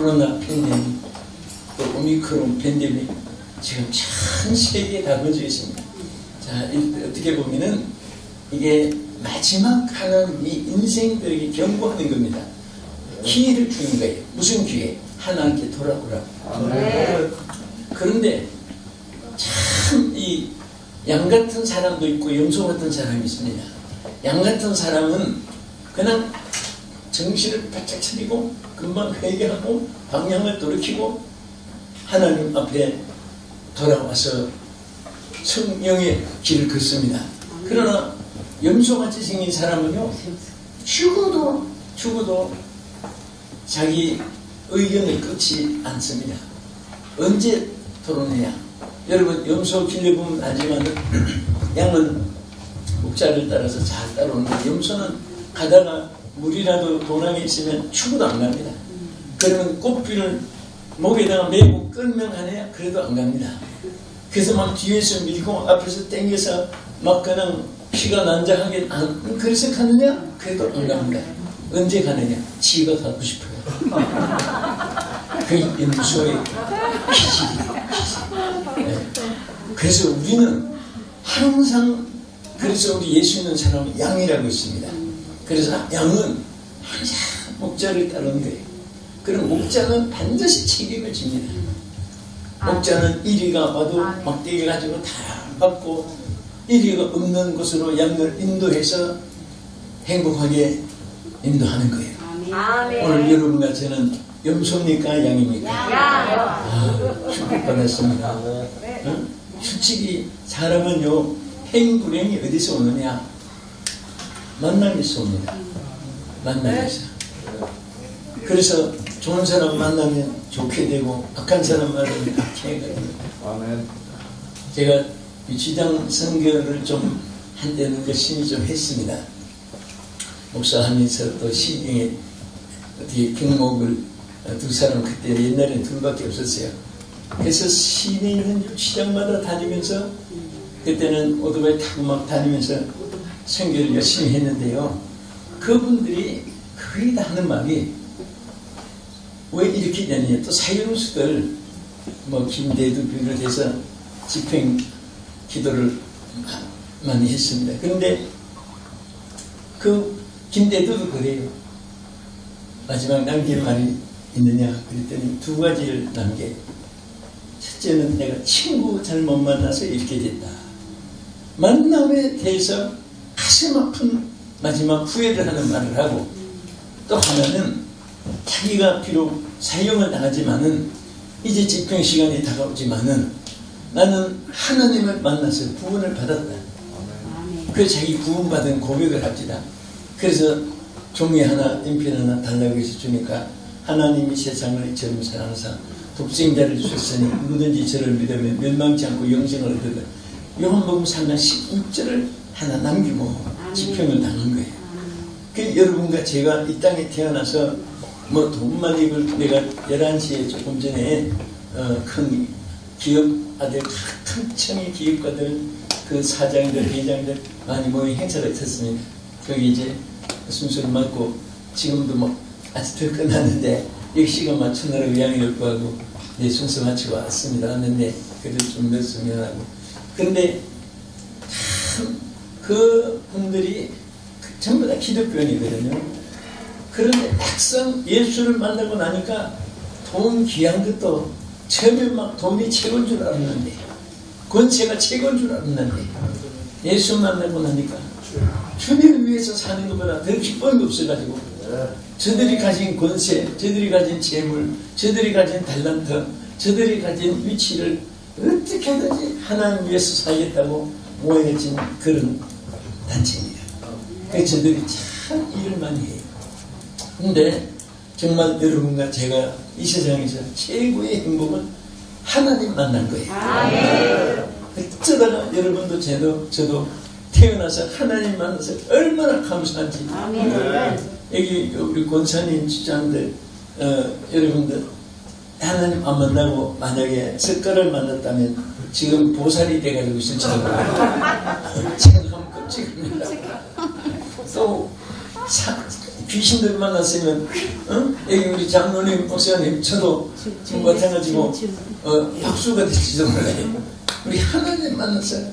코로나 팬데믹, 또 오미크론 팬데믹, 지금 전 세계에 다 번져 있습니다. 자, 어떻게 보면은 이게 마지막 하나님이 인생들에게 경고하는 겁니다. 기회를 주는 거예요. 무슨 기회? 하나님께 돌아오라고. 그런데 참 이 양 같은 사람도 있고 염소 같은 사람이 있습니다. 양 같은 사람은 그냥 정신을 바짝 차리고 금방 회개하고 방향을 돌이키고 하나님 앞에 돌아와서 성령의 길을 걷습니다. 그러나 염소같이 생긴 사람은요, 죽어도 자기 의견을 끊지 않습니다. 언제 토론해야? 여러분, 염소 길을 보면 알지만 양은 목자를 따라서 잘 따라오는데 염소는 가다가 물이라도 도랑에 있으면 죽어도 안 갑니다. 그러면 꽃비를 목에다가 메고 끌면 가냐? 그래도 안 갑니다. 그래서 막 뒤에서 밀고 앞에서 당겨서 막 그냥 피가 난장하게 그래서 가느냐? 그래도 안 갑니다. 언제 가느냐? 지가 가고 싶어요. 그 염소의 기질이에요. 네. 그래서 우리는 항상, 그래서 우리 예수 있는 사람은 양이라고 있습니다. 그래서 양은 항상 목자를 따르는 거예요. 그럼 목자는 반드시 책임을 집니다. 목자는 이리가 와도 막대기 가지고 다 받고 이리가 없는 곳으로 양을 인도해서 행복하게 인도하는 거예요. 오늘 여러분과 저는 염소입니까? 양입니까? 축복받았습니다. 어? 솔직히 사람은요, 행불행이 어디서 오느냐? 만남에서 옵니다. 만남에서. 그래서 좋은 사람 만나면 좋게 되고 악한 사람 만나면 악해 되고. 제가 유치장 선교를 좀 한때는 열심히 좀 했습니다. 목사하면서 또 시중에 어떻게 경목을 두 사람, 그때 옛날에는 둘밖에 없었어요. 그래서 시내에 있는 유치장마다 다니면서 그때는 오토바이 타고 막 다니면서 선교를 열심히 했는데요. 그분들이 거의 다 하는 말이 왜 이렇게 되느냐. 또 사형수들 뭐 김대두 비롯해서 집행 기도를 많이 했습니다. 그런데 그 김대두도 그래요. 마지막 남길 말이 있느냐 그랬더니 두 가지를 남겨. 첫째는 내가 친구 잘못 만나서 이렇게 됐다. 만남에 대해서 가슴 아픈 마지막 후회를 하는 말을 하고, 또 하나는 자기가 비록 사형을 당하지만은 이제 집행 시간이 다가오지만은 나는 하나님을 만나서 구원을 받았다. 그래서 자기 구원받은 고백을 합니다. 그래서 종이 하나, 인필 하나 달라고 해서 주니까 하나님이 세상을 이처럼 사랑하사 독생자를 주셨으니 누구든지 저를 믿으면 멸망치 않고 영생을 얻으리라. 요한복음 3장 16절을 하나 남기고 집행을 당한 거예요. 그 여러분과 제가 이 땅에 태어나서 뭐 돈만 입을, 내가 11시에 조금 전에 큰 기업 아들, 큰 청의 기업가들, 그 사장들, 회장들 많이 모인 행사가 있었습니다. 거기 이제 순서를 맞고 지금도 뭐 아직 더 끝났는데 여기 시간 맞추느라고 양해를 구하고 내 순서 맞추고 왔습니다. 왔는데 그래도 좀 늦으면 하고. 그런데 참 그 분들이 전부 다 기독교인이거든요. 그런데 막상 예수를 만나고 나니까 돈 귀한 것도 처음에 막 돈이 최고인 줄 알았는데, 권세가 최고인 줄 알았는데, 예수 만나고 나니까 주님을 위해서 사는 것보다 더 기쁨이 없어가지고 저들이 가진 권세, 저들이 가진 재물, 저들이 가진 달란트, 저들이 가진 위치를 어떻게든지 하나님 위해서 살겠다고 모여진 그런 단체입니다. 그래서 저들이 참 일을 많이 해요. 근데 정말 여러분과 제가 이 세상에서 최고의 행복은 하나님 만난 거예요. 어쩌다가 여러분도 저도 태어나서 하나님 만나서 얼마나 감사한지. 여기 우리 권사님 주장들, 여러분들 하나님 안 만나고 만약에 석가를 만났다면 지금 보살이 돼가지고 있을지도 몰라요. 생각하면 끔찍합니다. 또 귀신들 만났으면 여기 우리 장로님, 목사님 저도 마찬가지고 박수가 될지도 몰라요. 우리 하나님 만났어요.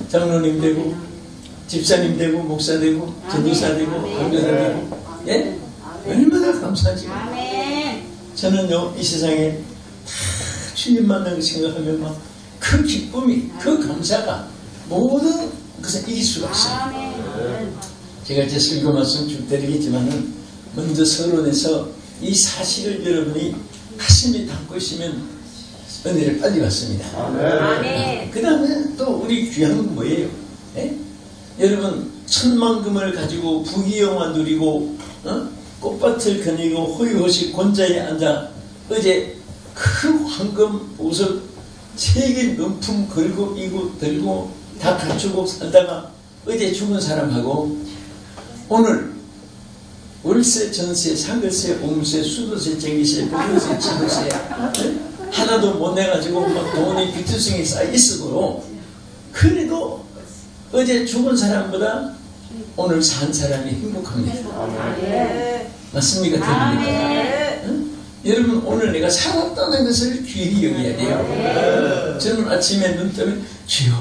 장로님 되고 집사님 되고 목사 되고 전도사 되고 강교사 되고 예? 얼마나 감사하지. 저는요 이 세상에 다 주님 만나는 거 생각하면 막 그 기쁨이 그 감사가 모든 것을 이길 수가 없어요. 제가 제 설교 말씀 쭉 드리겠지만은 먼저 서론에서 이 사실을 여러분이 가슴에 담고 있으면 은혜를 빨리 받습니다. 그 다음에 또 우리 귀한 건 뭐예요? 예? 여러분 천만금을 가지고 부귀영화 누리고 꽃밭을 거니고 호의호식 곤자에 앉아 어제 큰 황금 옷을 세계 명품 걸고 이고 들고 다 갖추고 살다가 어제 죽은 사람하고 오늘 월세, 전세, 상가세, 옹세, 수도세, 전기세, 보조세, 지도세 하나도 못 내가지고 막 돈이 비투성이 쌓여있어도 그래도 어제 죽은 사람보다 오늘 산 사람이 행복합니다. 맞습니까? 들립니까? 여러분 오늘 내가 살았다는 것을 귀히 여겨야 돼요. 저는 아침에 눈 뜨면 주여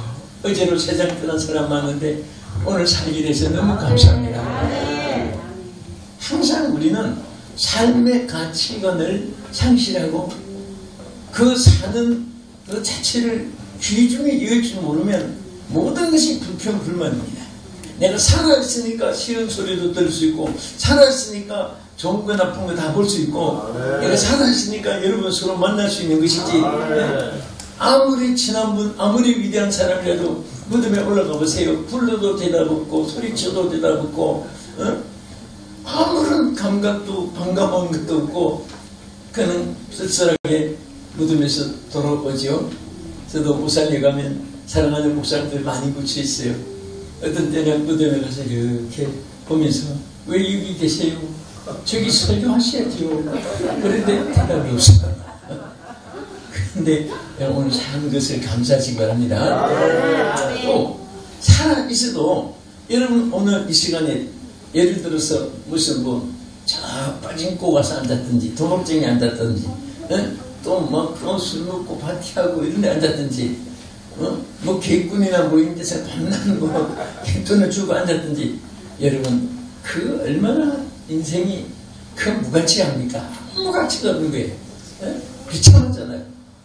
어제로 세상 떠난 사람 많은데 오늘 살게 돼서 너무 감사합니다. 항상 우리는 삶의 가치관을 상실하고 그 사는 그 자체를 귀중히 여길 줄 모르면 모든 것이 불평불만입니다. 내가 살아있으니까 싫은 소리도 들을 수 있고 살아있으니까 좋은 거 나쁜 거 다 볼 수 있고 내가 살아있으니까 여러분 서로 만날 수 있는 것이지 아무리 친한 분 아무리 위대한 사람이라도 무덤에 올라가 보세요. 불러도 대답없고 소리쳐도 대답없고 아무런 감각도 반가운 것도 없고 그는 쓸쓸하게 무덤에서 돌아오죠. 저도 무산에 가면 사랑하는 목사님들 많이 붙여 있어요. 어떤 때는 무덤에 가서 이렇게 보면서 왜 여기 계세요? 저기 설교하셔야지요. 그런데 대답이 없어요. 그런데 오늘 사는 것을 감사하시기 바랍니다. 또 살아있어도 여러분 오늘 이 시간에 예를 들어서 무슨 저 빠진 곳 가서 앉았든지 도박장에 앉았든지 또 막 술 먹고 파티하고 이런 데 앉았든지 뭐 개꾼이나 뭐 이런 데서 밤낮 돈을 주고 앉았든지 여러분 그 얼마나 인생이 그 무가치합니까? 아무 가치가 없는 거예요. 비참하잖아요.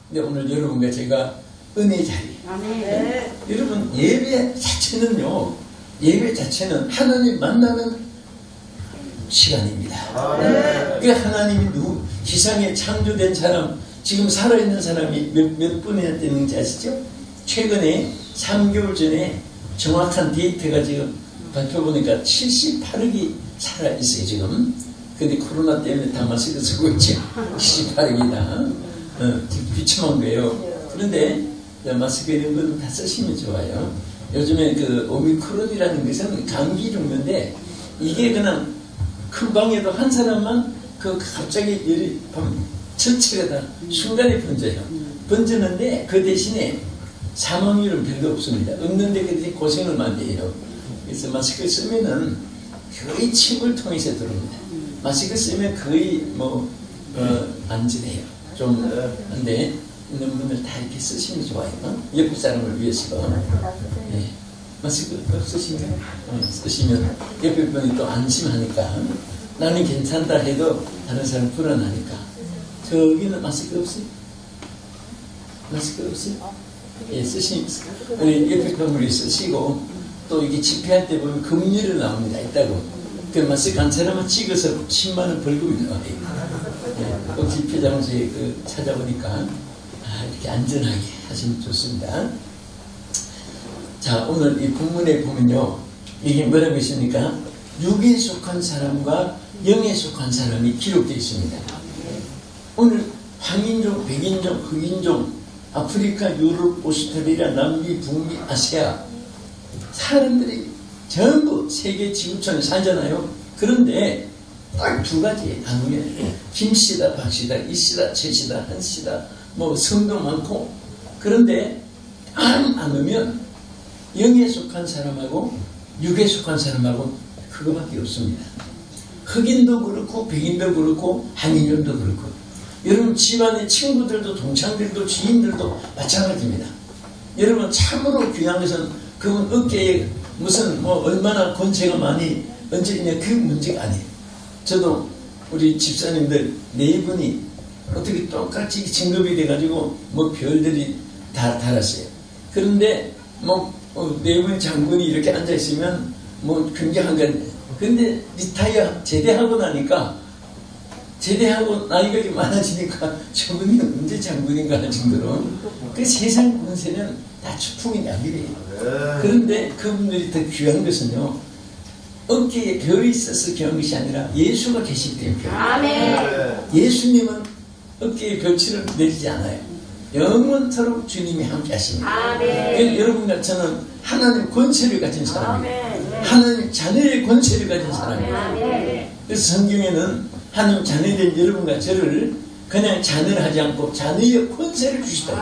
근데 오늘 여러분과 제가 은혜의 자리. 여러분 예배 자체는요. 예배 자체는 하나님 만나는 시간입니다. 그 하나님이 지상에 창조된 사람 지금 살아있는 사람이 몇 분이나 되는지 아시죠? 최근에 3개월 전에 정확한 데이터가 지금 발표보니까 78억이 살아있어요 지금. 근데 코로나 때문에 다 마스크 쓰고 있죠. 78억이다. 비참한 거예요. 그런데 마스크 이런 건 다 쓰시면 좋아요. 요즘에 그 오미크론이라는 것은 감기 종류인데 이게 그냥 큰 방에도 한 사람만 그 갑자기 열이 전체가 다 순간에 번져요. 번지는데 그 대신에 사망률은 별로 없습니다. 없는데 그 대신 고생을 많이 해요. 그래서 마스크 쓰면은 거의 침을 통해서 들어옵니다. 마스크 쓰면 거의 안전해요. 좀 근데 있는 분들 다 이렇게 쓰시면 좋아요. 옆에 사람을 위해서. 네. 마스크 쓰시면 쓰시면 옆에 분이 또 안심하니까 나는 괜찮다 해도 다른 사람 불안하니까. 저기는 마스크 없어요? 마스크 없어요? 예, 우리 옆에 분들이 쓰시고 또 이게 집회할 때 보면 금리로 나옵니다. 있다고. 그 마스크 한 사람만 찍어서 10만원 벌금이 나와요. 예, 꼭 집회장소에 찾아보니까 이렇게 안전하게 하시면 좋습니다. 자, 오늘 이 본문에 보면요. 이게 뭐라고 있습니까? 육에 속한 사람과 영에 속한 사람이 기록되어 있습니다. 오늘 황인종, 백인종, 흑인종, 아프리카, 유럽, 오스트레일리아, 남미, 북미, 아시아 사람들이 전부 세계 지구촌에 살잖아요. 그런데 딱 두 가지 나누면 김씨다, 박씨다, 이씨다, 최씨다, 한씨다 성도 많고 그런데 안 나누면 영에 속한 사람하고 육에 속한 사람하고 그거밖에 없습니다. 흑인도 그렇고 백인도 그렇고 한인들도 그렇고 여러분 집안의 친구들도 동창들도 지인들도 마찬가지입니다. 여러분 참으로 귀한 것은 그분 어깨에 무슨 뭐 얼마나 권체가 많이 얹어 있냐 그 문제가 아니에요. 저도 우리 집사님들 네 분이 어떻게 똑같이 진급이 돼가지고 뭐 별들이 다 달았어요. 그런데 뭐 네 분 장군이 이렇게 앉아 있으면 뭐 굉장한 건 근데 리타이어 제대하고 나니까 제대하고 나이가 좀 많아지니까 저분이 언제 장군인가 하는 정도로 그 세상 권세는 다 추풍이 낙이래요. 그런데 그분들이 더 귀한 것은요 어깨에 별이 있어서 귀한 것이 아니라 예수가 계시기 때문에 귀한 예수님은 어깨에 별치를 내리지 않아요. 영원토록 주님이 함께 하십니다. 여러분과 저는 하나님 권세를 가진 사람이에요. 하나님 자녀의 권세를 가진 사람이에요. 그래서 성경에는 하나님 자녀된 여러분과 저를 그냥 자녀를 하지 않고 자녀의 권세를 주시다고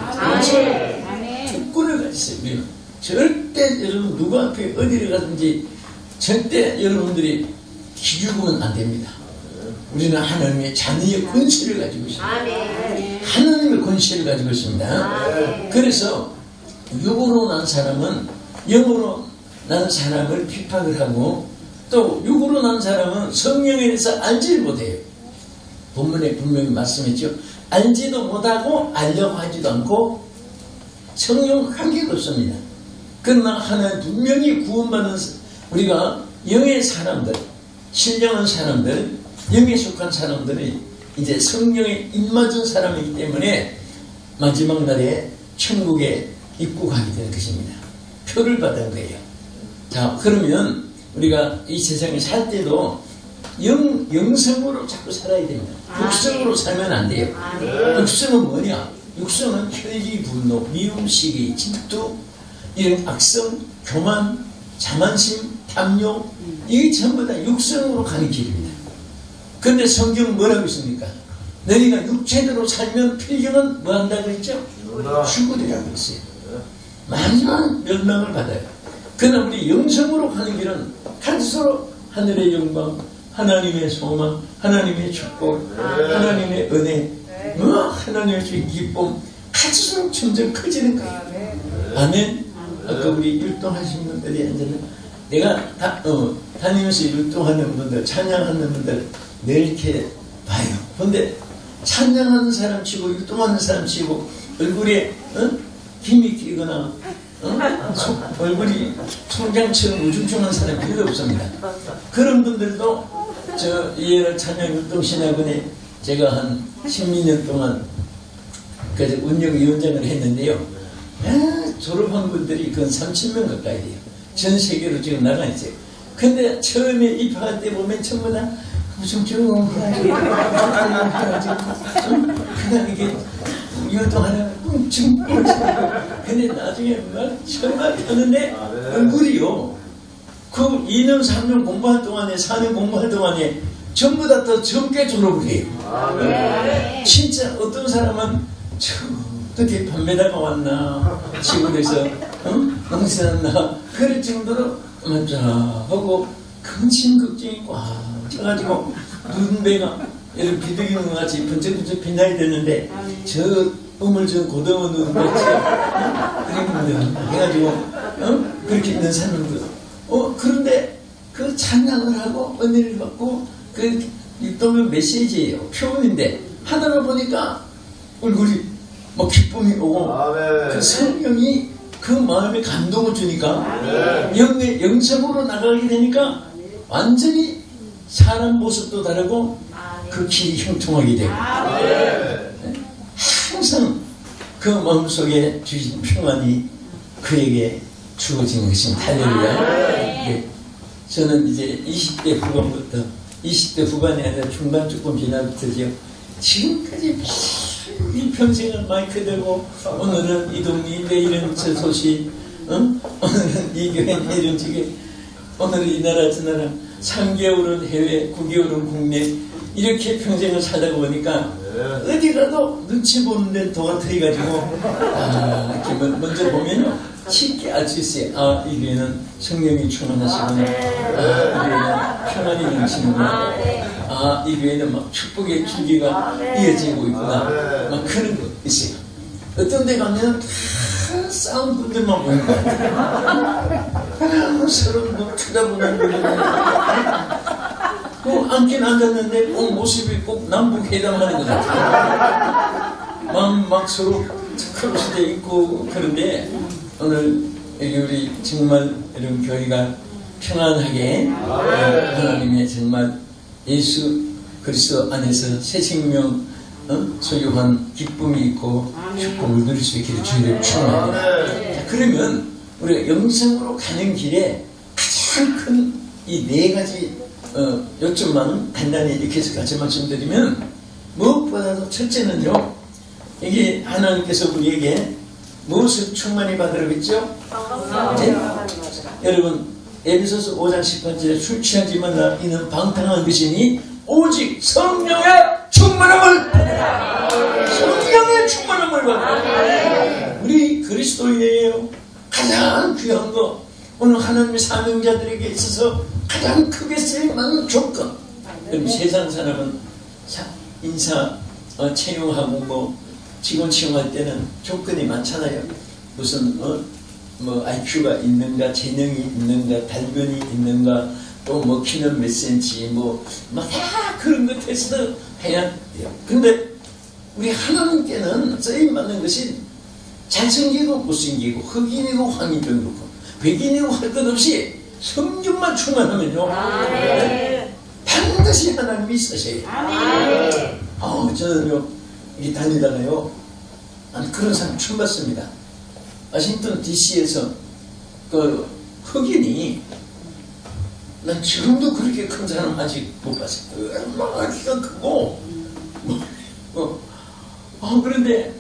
특권을 가지세요. 우리는 절대 여러분 누구 앞에 어디를 가든지 절대 여러분들이 기죽으면 안 됩니다. 우리는 하나님의 자녀의 권세를 가지고 있습니다. 하나님의 권세를 가지고 있습니다. 그래서 육으로 난 사람은 영으로 난 사람을 비판을 하고 또 육으로 난 사람은 성령에 대해서 알지를 못해요. 본문에 분명히 말씀했죠. 알지도 못하고 알려고 하지도 않고 성령 관계가 없습니다. 그러나 하나님 분명히 구원받은 우리가 영의 사람들, 신령한 사람들, 영에 속한 사람들이 이제 성령에 입맞은 사람이기 때문에 마지막 날에 천국에 입국하게 되는 것입니다. 표를 받은 거예요. 자, 그러면 우리가 이 세상에 살 때도 영성으로 자꾸 살아야 됩니다. 육성으로 살면 안 돼요. 육성은 뭐냐? 육성은 혈기, 분노, 미움, 시기, 질투, 이런 악성, 교만, 자만심, 탐욕 이게 전부 다 육성으로 가는 길입니다. 그런데 성경은 뭐라고 있습니까? 너희가 육체대로 살면 필경은 뭐 한다고 했죠? 죽으리라고 했어요. 마지막 멸망을 받아요. 그러나 우리 영성으로 가는 길은 갈수록 하늘의 영광, 하나님의 소망, 하나님의 축복, 하나님의 은혜, 하나님의 기쁨 갈수록 점점 커지는 거예요. 아멘. 아까 우리 율동하신 분들이 앉아는 내가 다니면서 율동하는 분들, 찬양하는 분들 늘 이렇게 봐요. 근데 찬양하는 사람 치고 율동하는 사람 치고 얼굴에 힘이 끼거나 얼굴이 총장처럼 우중충한 사람이 별로 없습니다. 그런 분들도 저 이해라 찬양 율동신학원에 제가 한 12년 동안 그 운영위원장을 했는데요. 졸업한 분들이 그 30명 가까이 돼요. 전 세계로 지금 나가 있어요. 근데 처음에 입학할 때 보면 전부 다 우중충 그냥 이게 율동하는 꿍충 근데 나중에 막 정말 하는데 얼굴이요. 그 2년 3년 공부할 동안에 4년 공부할 동안에 전부 다 더 젊게 졸업을 해요. 진짜 어떤 사람은 어떻게 밤에다가 왔나 시골에서 농사났나 그럴 정도로 맞아 하고 근심 걱정이 꽉 차가지고 눈배가 이런 비둘기눈 같이 번쩍번쩍 빛나야 되는데 저 우물전 고등어 눈같이 해가지고 그렇게 있는 사람들 그런데 그 찬양을 하고 은혜를 받고 그 율동은 메시지예요. 표현인데 하다가 보니까 얼굴이 뭐 기쁨이 오고 그 성령이 그 마음에 감동을 주니까 영성으로 나가게 되니까 완전히 사람 모습도 다르고 그 길이 형통하게 되고 항상 그 마음속에 주신 평안이 그에게 주어지는 것입니다. 할렐루야. 저는 이제 20대 후반부터 20대 후반이 아니라 중반 조금 지나부터죠. 지금까지 일평생을 마이크 들고 오늘은 이 동네 내일은 저 소식 오늘은 이 교회 내일은 저게 오늘은 이 나라 저 나라 3개월은 해외 9개월은 국내 이렇게 평생을 살다 보니까 어디 가도 눈치 보는 데 도가터리가지고 이렇게 먼저 보면요 쉽게 알 수 있어요. 아, 이 교회는 성령이 충만하시구나. 아, 이 교회는 평안이 넘치는구나. 아, 이 교회는 막 축복의 줄기가 이어지고 있구나. 막 그런 거 있어요. 어떤 데 가면 다 싸운 분들만 보는 거 같아요. 서로 뭐 쳐다보는 분들. 앉긴 앉았는데 꼭 모습이 꼭 남북회담하는 것 같아요. 막 서로 크로스돼 있고. 그런데 오늘 우리 정말 이런 교회가 평안하게 하나님의 정말 예수 그리스도 안에서 새 생명 소유한 기쁨이 있고 축복을 누릴 수 있기를 주님을 축원합니다. 그러면 우리가 영성으로 가는 길에 가장 큰 이 네 가지 요점만 간단히 이렇게 해서 같이 말씀드리면, 무엇보다도 첫째는요, 이게 하나님께서 우리에게 무엇을 충만히 받으라고 했죠? 네? 여러분, 에베소서 5장 18절에 술 취하지 말라. 이는 방탕한 것이니 오직 성령의 충만함을 받으라. 성령의 충만함을 받으라. 우리 그리스도인이에요. 가장 귀한 거, 오늘 하나님의 사명자들에게 있어서 가장 크게 쓰임받는 조건. 그럼 세상 사람은 인사 채용하고 뭐 직원 채용할 때는 조건이 많잖아요. 무슨 뭐 IQ가 있는가, 재능이 있는가, 달변이 있는가, 또 뭐 키는 몇 센치, 뭐 다 그런 것 테스트 해야 돼요. 근데 우리 하나님께는 쓰임받는 것이 잘생기고 못생기고 흑인이고 황인이고 백인이고 할 것 없이 성령만 충만하면요, 반드시 하나님이 쓰셔요. 저는요, 이게 다니다가요, 그런 사람 처음 봤습니다. 워싱턴 DC에서 그 흑인이, 난 지금도 그렇게 큰 사람 아직 못 봤어요. 얼마나 키가 크고, 그런데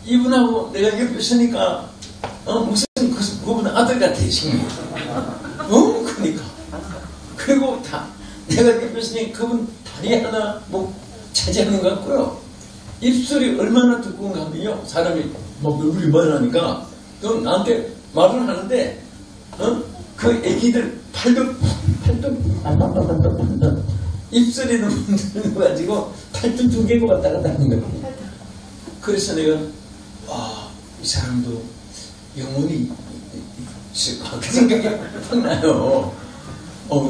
이분하고 내가 옆에 있으니까, 무슨 그분 아들 같아요, 지금. 그러니까. 그리고 내가 옆에 있으니 그분 다리 하나 뭐 차지하는 것 같고요. 입술이 얼마나 두꺼운가 하면요, 사람이 막 얼굴이 말하니까, 또 나한테 말을 하는데, 그 애기들 팔도 입술이 너무 늘어가지고 팔도 두 개고 왔다 갔다 하는 거예요. 그래서 내가, 이 사람도 영혼이 있을까? 그 생각이 확 나요.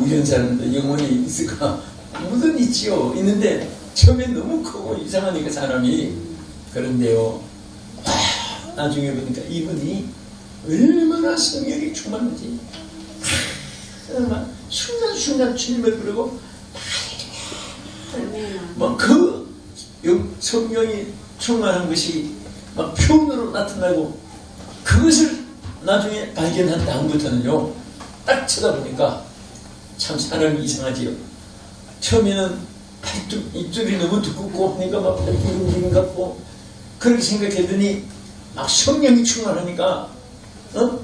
이런 사람도 영혼이 있을까? 무슨 있지요? 있는데, 처음에 너무 크고 이상하니까 사람이. 그런데요, 나중에 보니까 이분이 얼마나 성령이 충만한지, 순간순간 주님을 부르고, 그 성령이 충만한 것이 막 표현으로 나타나고, 그것을 나중에 발견한 다음부터는요, 딱 쳐다보니까 참 사람이 이상하지요. 처음에는 입술이 너무 두껍고 하니까 막 빙빙 같고, 그렇게 생각했더니 막 성령이 충만하니까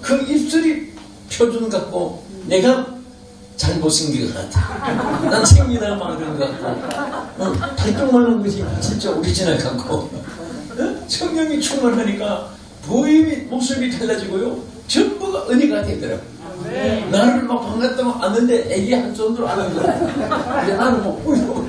그 입술이 표준 같고, 내가 잘 못생긴 것 같아. 난 생기다가 막 그런 것 같고, 발동하는 것이 진짜 오리지널 같고, 성령이 충만하니까 보임이, 모습이 달라지고요, 전부가 은혜가 되더라고요. 나를 막 반갑다고 안는데 애기 한 손으로 안는 거야. 이제 나는 뭐 뿌리고.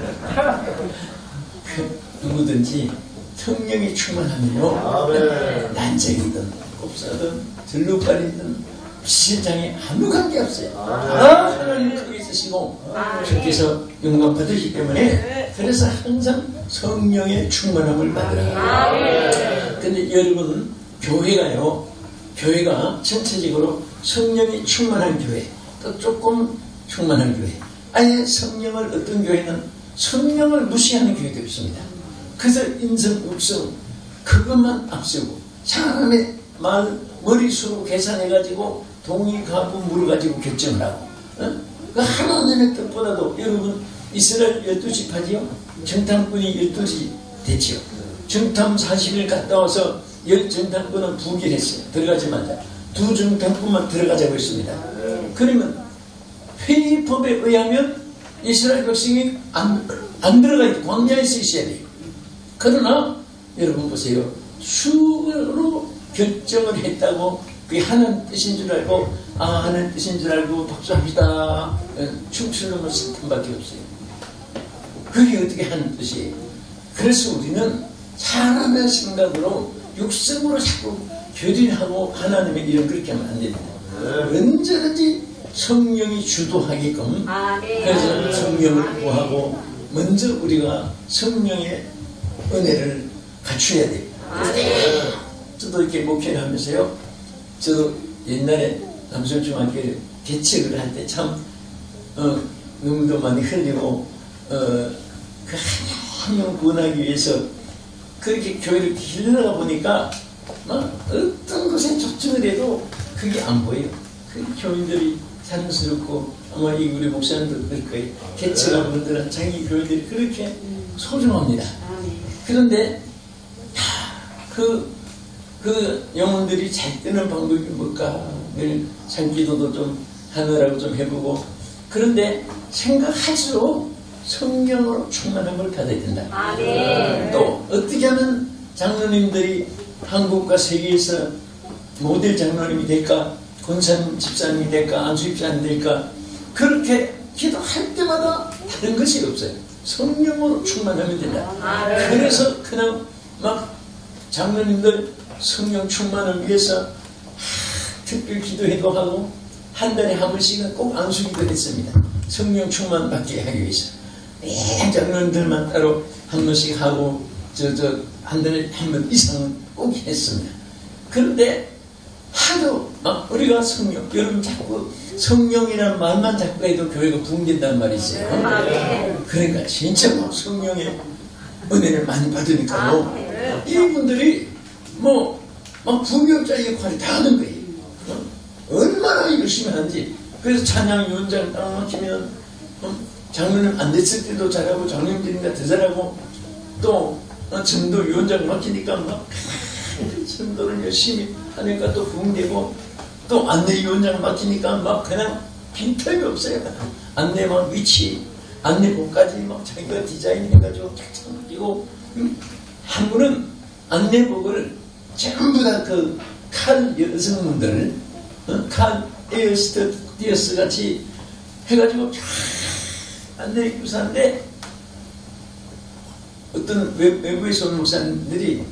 누구든지 성령이 충만하면요, 난쟁이든 곱사든 절루발이든 시장에 아무 관계 없어요. 하나님 크게 쓰시고 주께서 영광 받으시기 때문에, 그래서 항상 성령의 충만함을 받으라. 근데 여러분, 교회가 전체적으로 성령이 충만한 교회, 또 조금 충만한 교회, 아예 성령을, 어떤 교회는 성령을 무시하는 교회도 있습니다. 그래서 인성, 육성 그것만 앞세우고, 사람의 머리수로 계산해가지고 동의, 가부, 물 가지고 결정을 하고, 그 하나님의 뜻보다도, 여러분 이스라엘 12시 파지요? 정탐꾼이 12시 됐지요. 정탐 40일 갔다 와서 정탐꾼은 부결했어요. 들어가지 말자. 두 정탐꾼만 들어가자고 했습니다. 그러면 회의법에 의하면 이스라엘 백성이 안 들어가 있고 광야에서 있어야 돼요. 그러나 여러분 보세요. 수로 결정을 했다고 그게 하는 뜻인 줄 알고, 하는 뜻인 줄 알고 박수합니다. 춤추는 건 사탄밖에 없어요. 그게 어떻게 하는 뜻이에요? 그래서 우리는 사람의 생각으로 육성으로 자꾸 교진하고 하나님의 이름 그렇게 하면 안 됩니다. 언제든지 성령이 주도하게끔, 그래서 성령을 구하고 먼저 우리가 성령의 은혜를 갖춰야 돼요. 저도 이렇게 목회를 하면서요, 저도 옛날에 남성중학교 개척을 할 때 참 눈물도 많이 흘리고 그 한 명 구원하기 위해서 그렇게 교회를 길러가 보니까 어떤 곳에 초청을 해도 그게 안 보여요. 그 교인들이 사랑스럽고, 아마 이 우리 목사님도 그럴 거예요. 개척한 분들은 자기 교인들이 그렇게 소중합니다. 그런데 그 영혼들이 잘 뜨는 방법이 뭘까? 늘 산기도도 좀 하느라고 좀 해보고, 그런데 생각할수록 성령으로 충만함을 받아야 된다. 또 어떻게 하면 장로님들이 한국과 세계에서 모델 장로님이 될까? 권산 집사님이 될까? 안수 집사님이 될까? 그렇게 기도할 때마다 다른 것이 없어요. 성령으로 충만하면 된다. 그래서 그냥 막 장로님들 성령 충만을 위해서 특별 기도회도 하고 한 달에 한 번씩은 꼭 안수기도 했습니다. 성령 충만 받게 하기 위해서. 장로님들만 따로 한 번씩 하고 한 달에 한 번 이상은 꼭 했습니다. 그런데 하도 막 우리가 성령, 여러분 자꾸 성령이라는 말만 자꾸 해도 교회가 붕괴된단 말이 있어요. 그러니까 진짜 막 성령의 은혜를 많이 받으니까요, 이분들이 막 부교자 역할을 다 하는 거예요. 얼마나 열심히 하는지. 그래서 찬양 위원장 딱 막히면 장로님 안 됐을 때도 잘하고, 장로님들이니까 더 잘하고, 또 전도 위원장 맡기니까 막 전도를 열심히 하니까 또 부흥되고, 또 안내위원장 맡기니까 막 그냥 빈틈이 없어요. 안내 막 위치, 안내복까지 막 자기가 디자인해가지고 탁탁 맡기고, 한 분은 안내복을 전부 다 그 칼 여성분들, 칼 에어스터디어스 같이 해가지고 안내를 구사하는데, 어떤 외부에서 온 목사님들이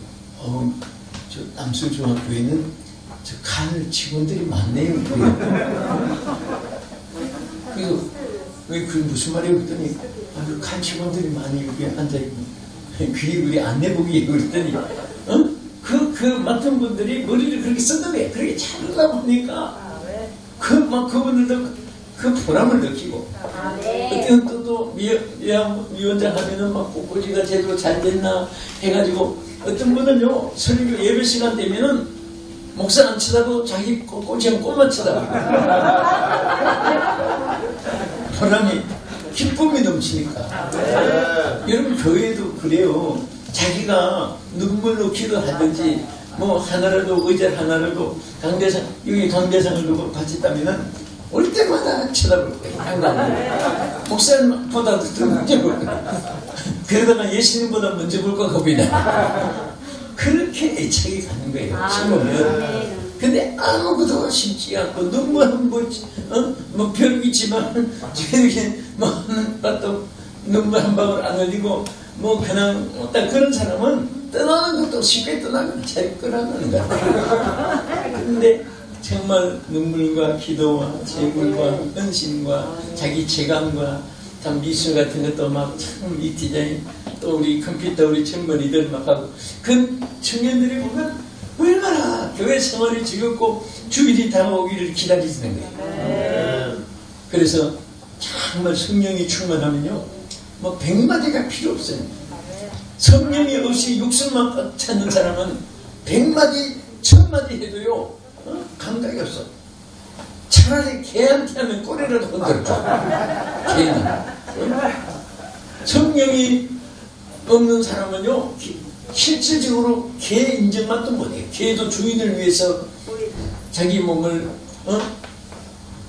저 남수중학교에는 저 칼 직원들이 많네요. 그래서 왜 그게 무슨 말이에요? 그랬더니 그 칼 직원들이 많이 여기 앉아있고 그게 우리 안내복이에요. 그랬더니 그 맡은 분들이 머리를 그렇게 쓰더래. 그렇게 잘하다 보니까 그분들도 그 보람을 느끼고, 어떤 또 위원장 하면은 막 꽃꽂이가 제대로 잘 됐나 해가지고, 어떤 분은요 설교 예배 시간 되면은 목사 안 치다고 자기 꽃꽂이한 꽃만 치다고 보람이, 기쁨이 넘치니까. 여러분 교회도 그래요. 자기가 눈물로 기도하든지 하나라도 의자 하나라도 강대상, 여기 강대상을 누구 바쳤다면은 올 때마다 쳐다볼 거예요. 목사님보다도 더 먼저 볼 거예요. 그러다가 예수님보다 먼저 볼 것 같습니다. 그렇게 애착이 가는 거예요. 심으면. 근데 아무것도 심지 않고 눈물 한 번, 벼룩이지만 이렇게 또 눈물 한 방울 안 흘리고 그냥 딱 그런 사람은 떠나는 것도 쉽게 떠나면 잘 끌어가는 거야. 근데 정말 눈물과 기도와 재물과 헌신과 자기 재간과 참 미술 같은 것도 막 참 이 디자인, 또 우리 컴퓨터 우리 청머리들 막 하고, 그 청년들이 보면 얼마나 교회 생활이 즐겁고 주일이 다가오기를 기다리시는 거예요. 그래서 정말 성령이 충만하면요 100마디가 필요 없어요. 성령이 없이 육성만 꽉 찾는 사람은 100마디, 1000마디 해도요 감각이 없어. 차라리 개한테 하면 꼬리라도 건드려줘. 개는. 성령이 없는 사람은요 실질적으로 개 인정만 또 못해요. 개도 주인을 위해서 자기 몸을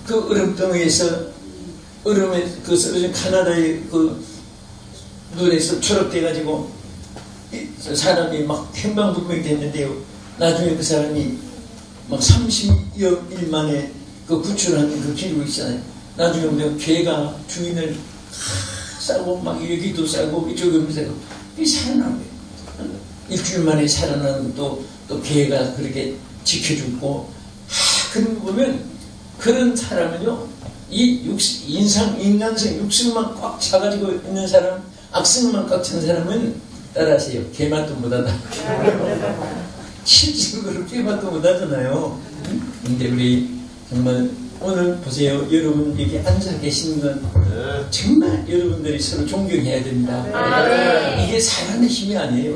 그 얼음덩이에서, 얼음에 그 쓰러진 카나다의 그 눈에서 초록돼가지고 사람이 막 행방불명이 됐는데요, 나중에 그 사람이 막 30여 일 만에 그 구출하는 그 기록이 있잖아요. 나중에 보면 개가 주인을 싸고 막 여기도 싸고 이쪽에 싸고 이 살아난 거예요. 일주일 만에 살아나는 또 개가 그렇게 지켜주고 그런 거 보면 그런 사람은요 이 인간성 육성만 꽉 차가지고 있는 사람, 악성만 꽉 찬 사람은 따라하세요. 개맛도 못하다. 실질적으로 개맛도 못하잖아요. 근데 우리 정말 오늘 보세요. 여러분 여기 앉아 계신 건 정말 여러분들이 서로 존경해야 됩니다. 이게 사람의 힘이 아니에요.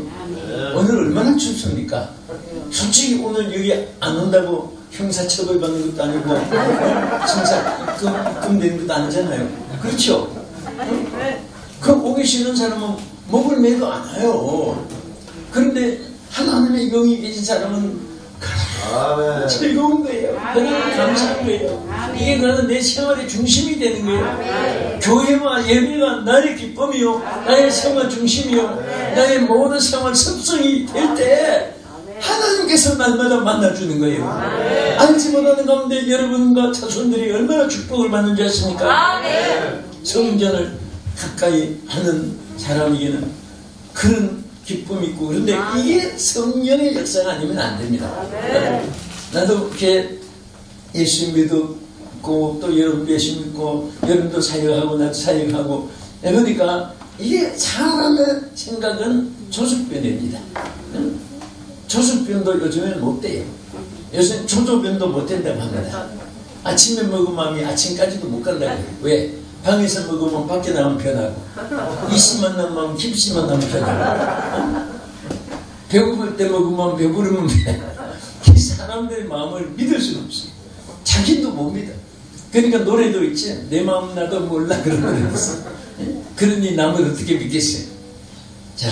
오늘 얼마나 춥습니까? 솔직히 오늘 여기 안 온다고 형사처벌 받는 것도 아니고 형사 입금되는 것도 아니잖아요. 그렇죠? 그 오기 싫은 사람은 목을 매도 안 와요. 그런데 하나님의 영이 계신 사람은 즐거운 거예요. 그냥 감사한 거예요. 이게 나는 내 생활의 중심이 되는 거예요. 교회와 예배가 나의 기쁨이요, 나의 생활 중심이요, 나의 모든 생활 습성이 될 때 하나님께서 날마다 만나주는 거예요. 알지 못하는 가운데 여러분과 자손들이 얼마나 축복을 받는지 아십니까? 성전을 가까이 하는 사람에게는 그런 기쁨이 있고, 그런데 이게 성령의 역사가 아니면 안 됩니다. 나도 이렇게 예수 믿고 또 여러분도 예수 믿고 여러분도 사역하고 나도 사역하고 그러니까 이게 사람의 생각은 조숙변입니다. 조숙변도 요즘엔 못 돼요. 요새 조조변도 못 된다고 합니다. 아침에 먹으면 아침까지도 못 간다고 해요. 왜? 방에서 먹으면 밖에 나가면 변하고, 이씨만 나면 김씨만 나면 변하고, 배고플 때 먹으면 배부르면 이 사람들의 마음을 믿을 수는 없어요. 자기도 못 믿어. 그러니까 노래도 있지. 내 마음 나도 몰라 그런 노래도 있어. 그러니 남을 어떻게 믿겠어요? 자,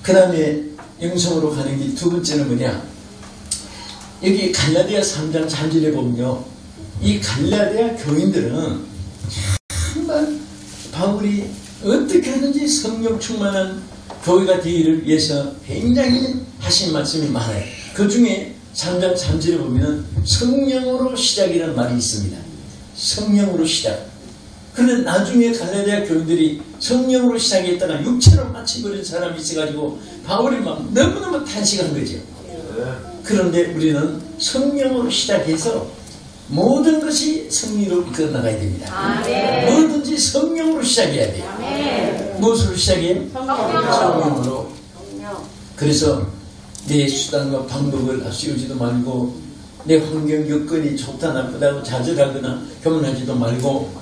그 다음에 영성으로 가는 게 두 번째는 뭐냐? 여기 갈라디아 3장 3절에 보면요, 이 갈라디아 교인들은 정말 바울이 어떻게 하든지 성령 충만한 교회가 되기를 위해서 굉장히 하신 말씀이 많아요. 그 중에 3장 3절에 보면 성령으로 시작이라는 말이 있습니다. 성령으로 시작. 그런데 나중에 갈라디아 교인들이 성령으로 시작했다가 육체로 마치버린 사람이 있어가지고 바울이 막 너무너무 탄식한 거죠. 그런데 우리는 성령으로 시작해서 모든 것이 성리로 이끌어 나가야 됩니다. 뭐든지 성령으로 시작해야 돼요. 무엇으로 시작해요? 성령으로. 그래서 내 수단과 방법을 앞세우지도 말고, 내 환경 여건이 좋다 나쁘다고 좌절하거나 교만하지도 말고,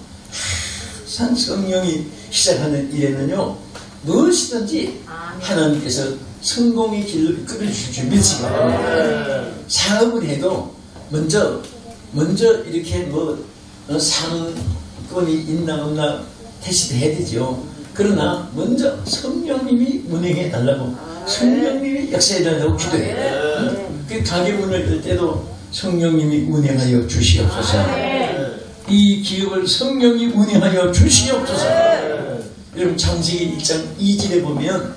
항상 성령이 시작하는 일에는요, 무엇이든지 하나님께서 성공의 길로 이끌어 주실 줄 믿으시기 바랍니다. 사업을 해도 먼저 이렇게 상권이 있나 없나 테스트 해야 되죠. 그러나 먼저 성령님이 운행해 달라고, 성령님이 역사해 달라고 기도해야 돼요. 그 가게 문을 열 때도 성령님이 운행하여 주시옵소서. 이 기업을 성령이 운행하여 주시옵소서. 여러분 창세기 1장 2절에 보면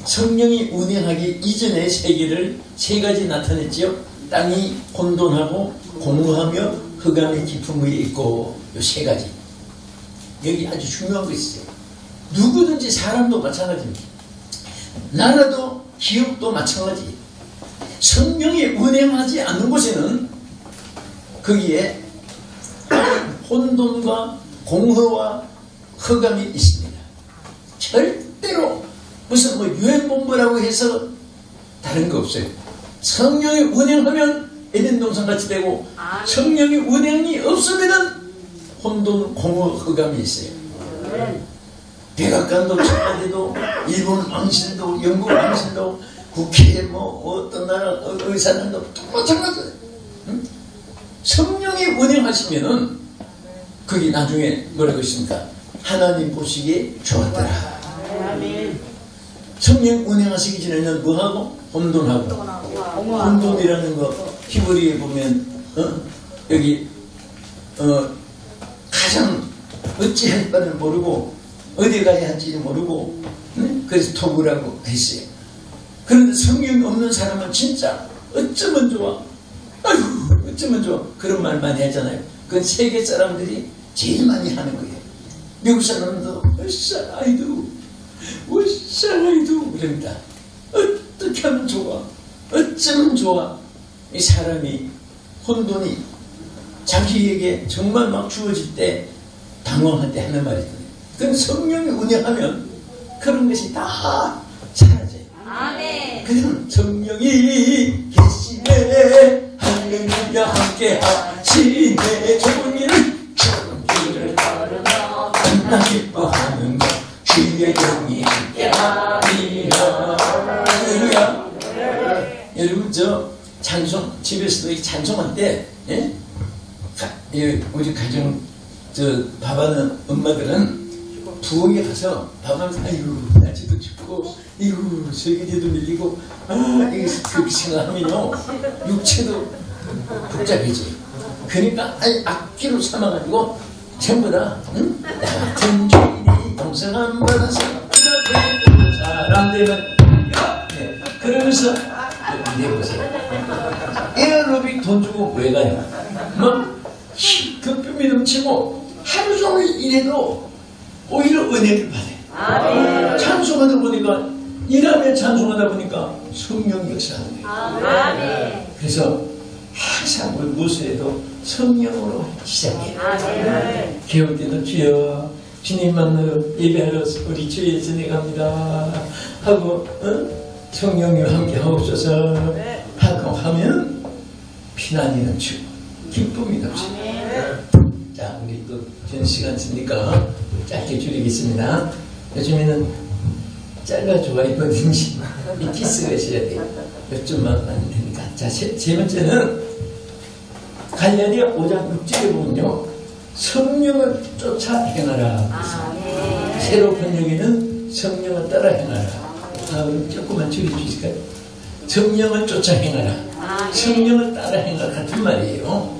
성령이 운행하기 이전의 세계를 세 가지 나타냈지요. 땅이 혼돈하고 공허하며 흑암의 깊은 위에 있고, 이 세 가지. 여기 아주 중요한 거 있어요. 누구든지 사람도 마찬가지입니다. 나라도 기업도 마찬가지. 성령이 운행하지 않는 곳에는 거기에 혼돈과 공허와 흑암이 있습니다. 절대로 무슨 유엔본부라고 해서 다른 거 없어요. 성령이 운행하면 에덴 동산같이 되고, 성령이 운행이 없으면 혼돈, 공허, 흑암이 있어요. 백악관도 청와대도 일본 왕실도 영국 왕실도 국회 어떤 나라 의사들도 마찬가지예요. 성령이 운행하시면은 거기 나중에 뭐라고 있습니까? 하나님 보시기에 좋았더라. 성령 운행하시기 전에는 뭐하고? 혼돈하고. 혼돈이라는 거 히브리에 보면 여기 가장 어찌할 바를 모르고 어디 가야 할지 모르고, 그래서 토부라고 했어요. 그런데 성령이 없는 사람은 진짜 어쩌면 좋아, 아유 어쩌면 좋아. 그런 말 많이 하잖아요. 그건 세계 사람들이 제일 많이 하는 거예요. 미국 사람도 어싸라이도 그럽니다. 어떻게 하면 좋아? 어쩌면 좋아? 이 사람이 혼돈이 자기에게 정말 막 주어질 때 당황할 때 하는 말이거든요. 그건 성령이 운영하면 그런 것이 다 사라져요. 아멘. 그냥 성령이 계시네 할렐루야 함께 하시네 좋은 일을 따르며 만나 기뻐하는 것 주의 영이 함께하리라. 할렐루야. 여러분 저 찬송 집에서도 이 찬송할 때 예? 우리 가정 저 밥하는 엄마들은 부엌에 가서 밥하면서 아이고 날씨도 춥고 이거 설거지도 밀리고 이거 그렇게 생각하면요 육체도 복잡해져요. 그러니까 악기로 삼아가지고 전부 다 응? 같은 주인이 동생한 받아서 사람 되면 네. 그러면서 내보세요. 에어로빅 돈 주고 왜 가요? 뭐 급품이 넘치고 하루 종일 일해도 오히려 은혜를 받아요. 찬송하다 보니까 일하며 찬송하다 보니까 성령 역사하는 거예요. 그래서 항상 우리 무엇을 해도 성령으로 시작해요. 개울 때도 주여 주님 만나러 예배하러 우리 주의 전에 갑니다 하고 성령님 함께 하옵소서 하고 하면 피난이 넘치고 기쁨이 넘치고. 자 우리 또 전 시간 있으니까 짧게 줄이겠습니다. 요즘에는 짧아 좋아요 뭐든지 이 키스가 있어야 돼요. 몇 점만 안 되니까. 자 세 번째는 갈라디아 5장 6절에 보면요 성령을 쫓아 행하라. 새로 번역에는 성령을 따라 행하라. 그럼 조금만 줄여주실까요? 성령을 쫓아 행하라. 성령을 따라 행하라 같은 말이에요.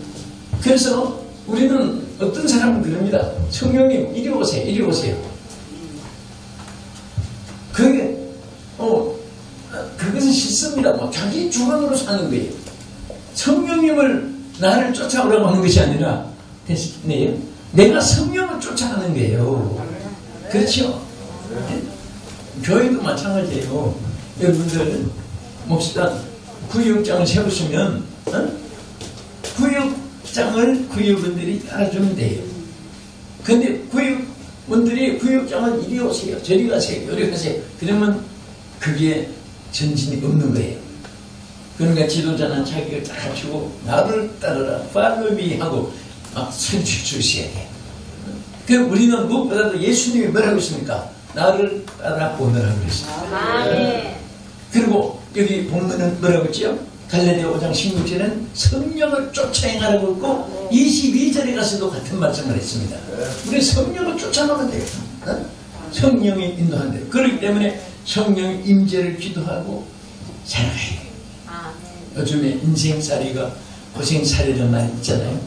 그래서 우리는 어떤 사람은 그럽니다. 성령님 이리 오세요. 이리 오세요. 그게 그것은 싫습니다. 뭐 자기 주관으로 사는 거예요. 성령님을 나를 쫓아오라고 하는 것이 아니라 됐네요. 내가 성령을 쫓아가는 거예요. 그렇죠? 교회도 마찬가지예요. 여러분들 몹시다 구역장을 세우시면 구역분들이 따라주면 돼요. 근데 구역분들이 구역장을 이리 오세요. 저리 가세요. 요리 가세요. 그러면 그게 전진이 없는 거예요. 그러니까 지도자는 자기가 딱 갖추고 나를 따르라 follow me 하고 막 손짓 주셔야 돼요. 그 우리는 무엇보다도 예수님이 뭐라고 했습니까? 나를 따라 오너라고 그랬습니다. 그리고 여기 본문은 뭐라고 했죠? 갈라디아 5장 16절은 성령을 쫓아 행하라고 했고 22절에 가서도 같은 말씀을 했습니다. 우리 성령을 쫓아가면 돼요. 성령이 인도한 대로. 그렇기 때문에 성령의 임재를 기도하고 살아가야 돼요. 요즘에 인생살이가 고생살이라는 말 있잖아요.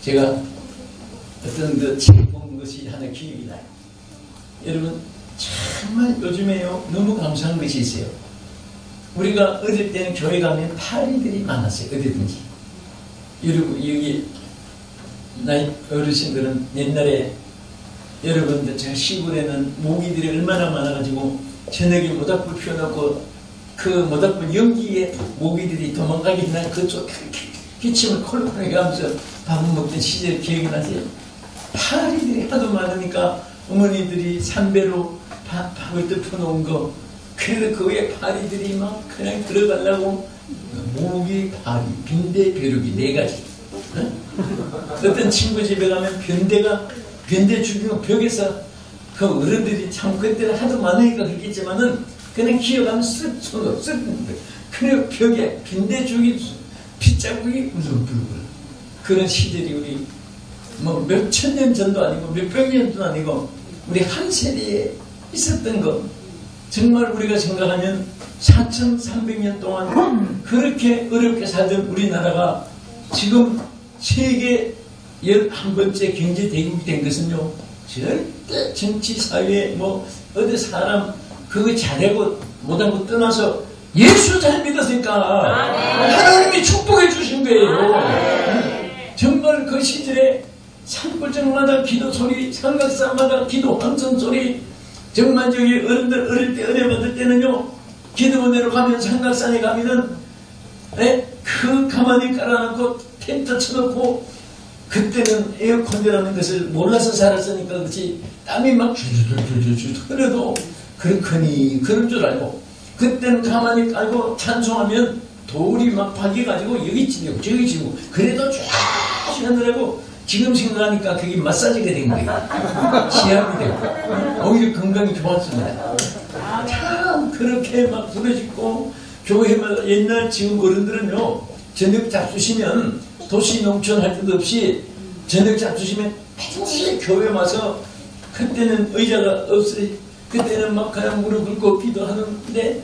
제가 어떤 그 책 본 것이 하나 기억이 나요. 여러분 정말 요즘에요 너무 감사한 것이 있어요. 우리가 어릴 때는 교회 가면 파리들이 많았어요. 어디든지. 여러분 여기 나이 어르신들은 옛날에 여러분들 제가 시골에는 모기들이 얼마나 많아가지고 저녁에 모닥불 피워놓고 그 모닥불 연기에 모기들이 도망가기 전에 그쪽 기침을 콜콜하게 하면서 밥을 먹던 시절 기억이 나세요? 파리들이 하도 많으니까 어머니들이 삼배로 밥을 덮어놓은 거 그래서 그 위에 파리들이 막 그냥 들어가려고 모기, 파리, 빈대, 벼룩이 4가지. 어떤 친구 집에 가면 변대 죽이고 벽에서 그 어른들이 참 그때는 하도 많으니까 그렇겠지만은 그냥 기어가면 쓱 손으로 쓱 그래 벽에 빈대 죽이 핏자국이 울렁불렁 그런 시절이 우리 뭐 몇천 년 전도 아니고 몇백 년도 아니고 우리 한 세대에 있었던 거 정말 우리가 생각하면 4,300년 동안 그렇게 어렵게 살던 우리나라가 지금 세계 11번째 경제 대국이 된 것은요 절대 정치 사회 뭐 어디 사람 그거 잘하고 못하고 떠나서 예수 잘 믿었으니까 하나님이 축복해 주신 거예요. 정말 그 시절에 산골정마다 기도 소리, 삼각산마다 기도 황성 소리, 정말 저기 어른들 어릴 때 은혜 받을 때는요, 기도 은혜로 가면 삼각산에 가면은 그 가만히 깔아놓고 텐트 쳐놓고, 그때는 에어컨이라는 것을 몰라서 살았으니까 그렇지 땀이 막 줄줄줄줄줄 흐려도 그렇거니 그런 줄 알고, 그때는 가만히 깔고 찬송하면 돌이 막 박여가지고 여기 찌고 저기 찌고 그래도 쫙 하느라고 지금 생각하니까 그게 마사지가 된 거예요. 시합이 되고 오히려 건강이 좋았습니다. 참 그렇게 막 부러지고 교회마다 옛날 지금 어른들은요, 저녁 잡수시면 도시 농촌 할 것 없이 저녁 잡수시면 왠지 교회 와서, 그때는 의자가 없어요. 그때는 막 그냥 무릎 꿇고 기도하는데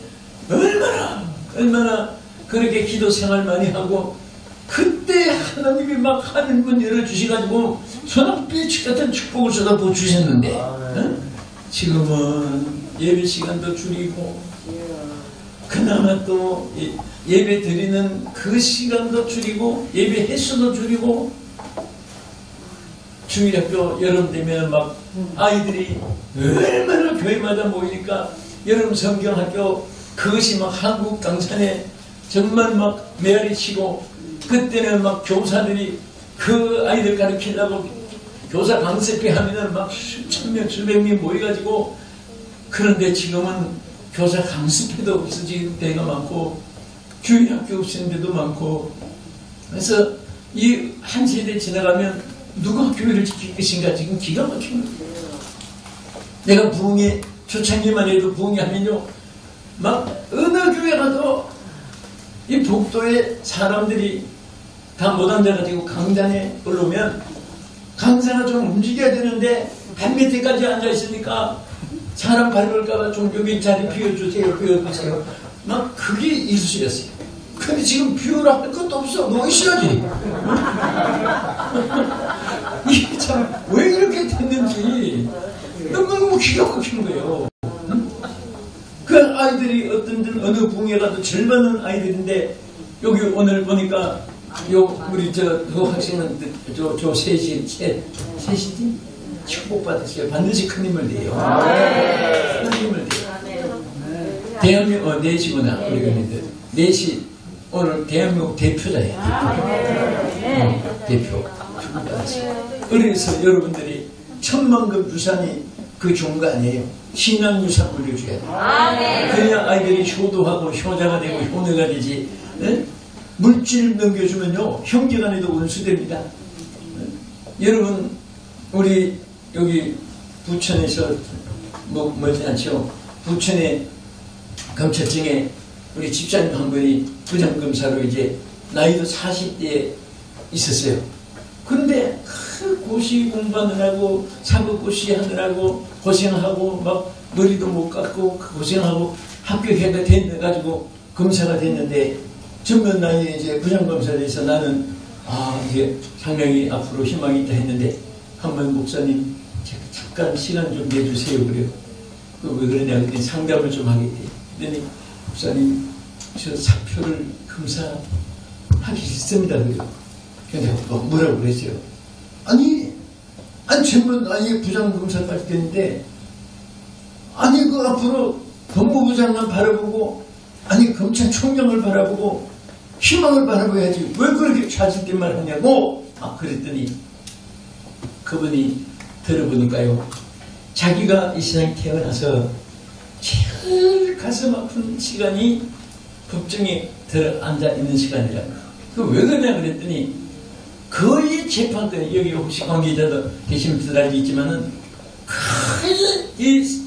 얼마나 그렇게 기도 생활 많이 하고, 그때 하나님이 막 하늘문 열어주셔가지고 소낙빛 같은 축복을 쏟아부어 주셨는데, 지금은 예배 시간도 줄이고 그나마 또 예배 드리는 그 시간도 줄이고 예배 횟수도 줄이고, 주일학교 여름 되면 막 아이들이 얼마나 교회마다 모이니까 여름 성경학교 그것이 막 한국 강산에 정말 막 메아리 치고, 그때는 막 교사들이 그 아이들 가르치려고 교사 강습회 하면은 막 수천 명 수백 명 모여가지고, 그런데 지금은 교사 강습회도 없어진 데가 많고 주일학교 없는 데도 많고, 그래서 이 한 세대 지나가면 누가 교회를 지킬 것인가 지금 기가 막힌 거예요. 내가 부흥회 초창기만 해도 부흥회 하면요, 막 어느 교회 가도 이 복도에 사람들이 다 못 앉아가지고 강단에 올라오면 강사가 좀 움직여야 되는데 한 밑에까지 앉아있으니까 사람 밟을까봐 좀 여기 자리 비워주세요, 비워주세요. 막 그게 이수였어요. 근데 지금 비우라 할 것도 없어. 너 있어야지. 이게 참 왜 이렇게 됐는지 너무너무 기가 막힌 거예요. 그 아이들이 어떤 데는 어느 부흥회 가도 절반은 아이들인데, 여기 오늘 보니까 우리 그 학생은 저 셋이지 축복받으세요. 반드시 큰 힘을 내요. 큰 힘을 내요. 대한민국 넷이구나. 우리가 넷이 오늘 대한민국 대표자예요. 대표. 축복받으세요. 그래서 여러분들이 1000만금 유산이 그 좋은 거 아니에요. 신앙 유산 물려줘야 돼요. 그냥 아이들이 효도하고 효자가 되고 효녀가 되지. 네? 물질 넘겨주면요, 형제간에도 원수됩니다. 여러분, 우리 여기 부천에서 멀지 않죠. 부천에 검찰청에 우리 집사님 한 분이 부장검사로 이제 나이도 40대에 있었어요. 그런데 고시 공부하느라고 사법고시 하느라고 고생하고 막 머리도 못 깎고 고생하고 합격해가 돼가지고 검사가 됐는데, 전면 나이에 이제 부장검사에 대해서 나는 이게 상당히 앞으로 희망이 있다 했는데, 한번 목사님 잠깐 시간 좀 내주세요. 그래요. 왜 그러냐 그랬더니 상담을 좀 하겠대. 그랬더니 목사님 저 사표를 검사하기 싫습니다. 그래요. 근데 뭐라고 그랬어요? 아니 전면 나이에 부장검사까지 됐는데, 아니 그 앞으로 법무부장만 바라보고, 아니 검찰총장을 바라보고 희망을 바라봐야지 왜 그렇게 좌절된말 하냐고. 그랬더니 그분이 들어보니까요, 자기가 이 세상에 태어나서 제일 가슴 아픈 시간이 법정에 들어앉아 있는 시간이라고. 그 왜 그러냐 그랬더니, 거의 재판 때, 여기 혹시 관계자도 계시면 들 알고 있지만은, 거의 이